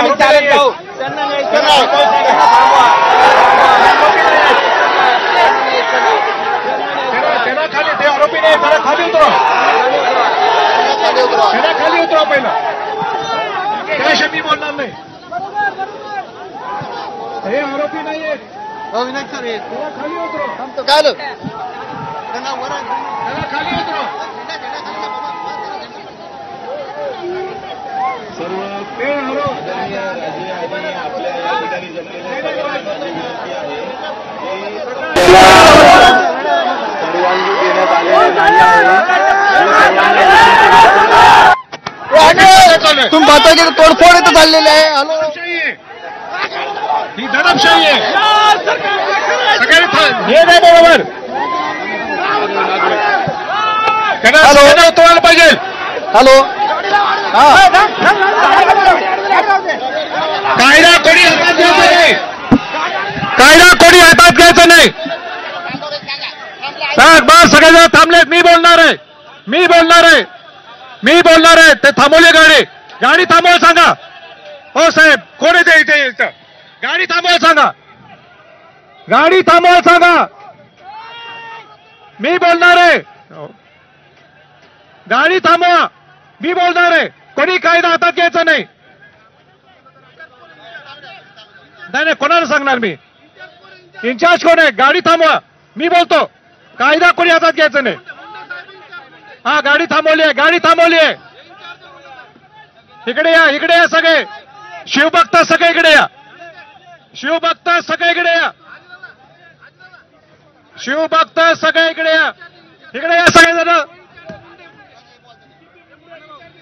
आम्ही चालत जाऊ. त्यांना खाली, ते आरोपी नाही, त्याला खाली उतरा, त्याला खाली उतरा पहिला. त्याशिवाय मी बोलणार नाही. हे आरोपी नाहीये. विनायक सर त्याला खाली उतरा, काय त्याला खाली उतरा. सर्व ते तुम्ही पाहता की तोडफोड इथं चाललेली आहे. हॅलो, ही दडपशाही आहे. हे नाही बरोबर. त्यांना उतरवायला पाहिजे. हॅलो, कायदा कोणी हातात घ्यायचा नाही. कायदा कोणी हातात घ्यायचं नाही. साहेब बस सगळेजण थांबलेत. मी बोलणार आहे, मी बोलणार आहे, मी बोलणार आहे. ते थांबवली गाडी. गाडी थांबवायला सांगा. हो साहेब, कोण येते इथे? गाडी थांबवायला सांगा. गाडी थांबवायला सांगा. मी बोलणार आहे. गाडी थांबवा. मी बोलणार आहे. कोणी कायदा हातात घ्यायचा नाही. नाही नाही, कोणाला सांगणार मी? इन्चार्ज कोण आहे? गाडी थांबवा. मी बोलतो. कायदा कोणी हातात घ्यायचं नाही. हा, गाडी थांबवली आहे, गाडी थांबवली आहे. इकडे या, इकडे या सगळे. शिवभक्त सगळे इकडे या. शिवभक्त सगळे इकडे या. शिवभक्त सगळे इकडे या. इकडे या सगळे जण.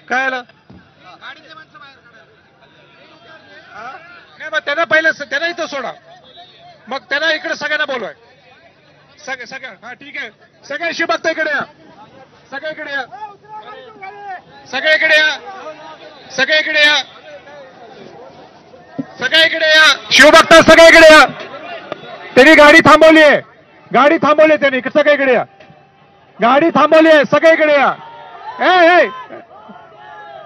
काय आलं? नाही, मग त्यांना पहिलं त्यांना इथं सोडा. मग त्यांना इकडे सगळ्यांना बोलवाय. सगळ्या हा ठीक आहे. सगळे शिवभक्त इकडे या. सगळे इकडे या. सगळे इकडे या. सगळे इकडे या. सगळे इकडे या. शिवभक्त सगळे इकडे या. त्यांनी गाडी थांबवली आहे. गाडी थांबवली त्यांनी. सगळे इकडे या. गाडी थांबवली आहे. सगळे इकडे या. ए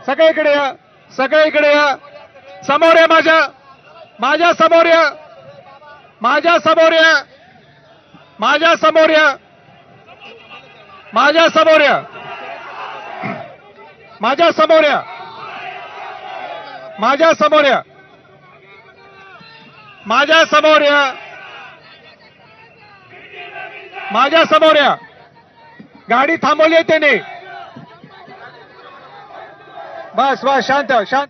सगळे इकडे या. सगळे इकडे या. समोर या. माझ्या समोर या. माझ्या समोर या. माझ्या समोर या. माझ्या समोर या. माझ्या समोर या. माझ्या समोर या. माझ्या समोर या. माझ्या समोर या. गाडी थांबवली आहे त्याने. बस बस, शांत शांत.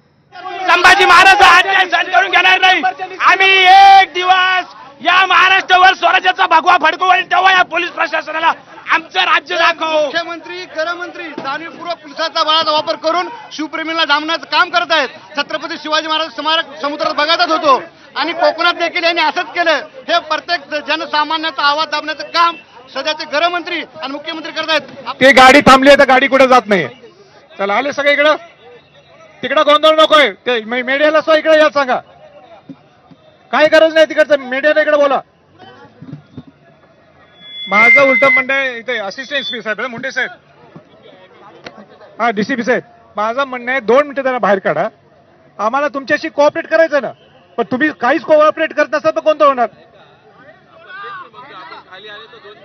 संभाजी महाराज अन्याय सहन करून घेणार नाही. आम्ही एक दिवस या महाराष्ट्रावर स्वराज्याचा भगवा फडकवू आणि तेव्हा या पोलीस प्रशासनाला आमचं राज्य दाखवू. मुख्यमंत्री गृहमंत्री जाणीवपूर्वक पोलिसांचा बळाचा वापर करून शिवप्रेमीला डांबण्याचं काम करत आहेत. छत्रपती शिवाजी महाराज स्मारक समुद्रात बघतच होतो आणि कोकणात देखील यांनी असंच केलं. हे प्रत्येक जनसामान्याचा आवाज दाबण्याचं काम सध्याचे गृहमंत्री आणि मुख्यमंत्री करत आहेत. ते गाडी थांबली आहे तर गाडी कुठे जात नाही. चला, आले सगळे इकडं. तिकडं गोंधळ नकोय. ते मीडियाला सुद्धा इकडे या सांगा. काही गरज नाही तिकडचं. मीडियाला इकडे बोला. माझं उलटं म्हणणं आहे, इथे असिस्टंट एसपी साहेब मुंडे साहेब, हा डीसीपी साहेब, माझं म्हणणं आहे 2 मिनिटं त्यांना बाहेर काढा. आम्हाला तुमच्याशी कोऑपरेट करायचं ना. पण तुम्ही काहीच कोऑपरेट करत नसाल तर कोणतं होणार?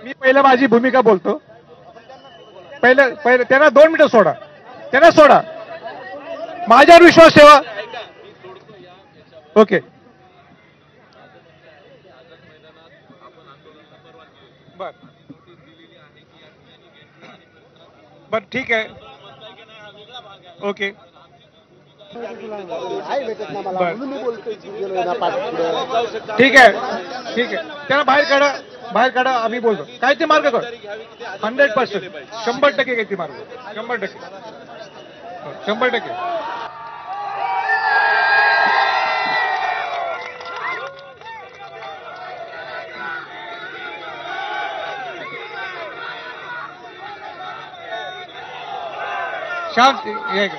मी पहिलं माझी भूमिका बोलतो. पहिलं त्यांना 2 मिनिटं सोडा. त्यांना सोडा. माझ्यावर विश्वास ठेवा. ओके, बर ठीक आहे. ओके, ठीक आहे, ठीक आहे. त्यांना बाहेर काढा. बाहेर काढा. आम्ही बोलतो. काय ते मार्ग कर. 100%, 100% काय ती मार्ग. 100%, 100%. शांत या इकडे.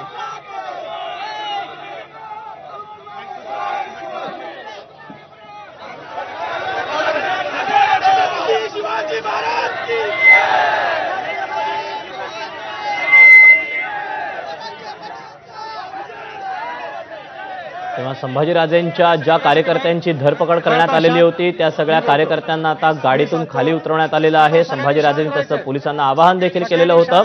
शिवाजी महाराज की तेव्हा संभाजीराजेंच्या ज्या कार्यकर्त्यांची धरपकड करण्यात आलेली होती त्या सगळ्या कार्यकर्त्यांना आता गाडीतून खाली उतरवण्यात आलेलं आहे। संभाजीराजेंनी तसं पोलिसांना आवाहन देखील केलेलं होतं।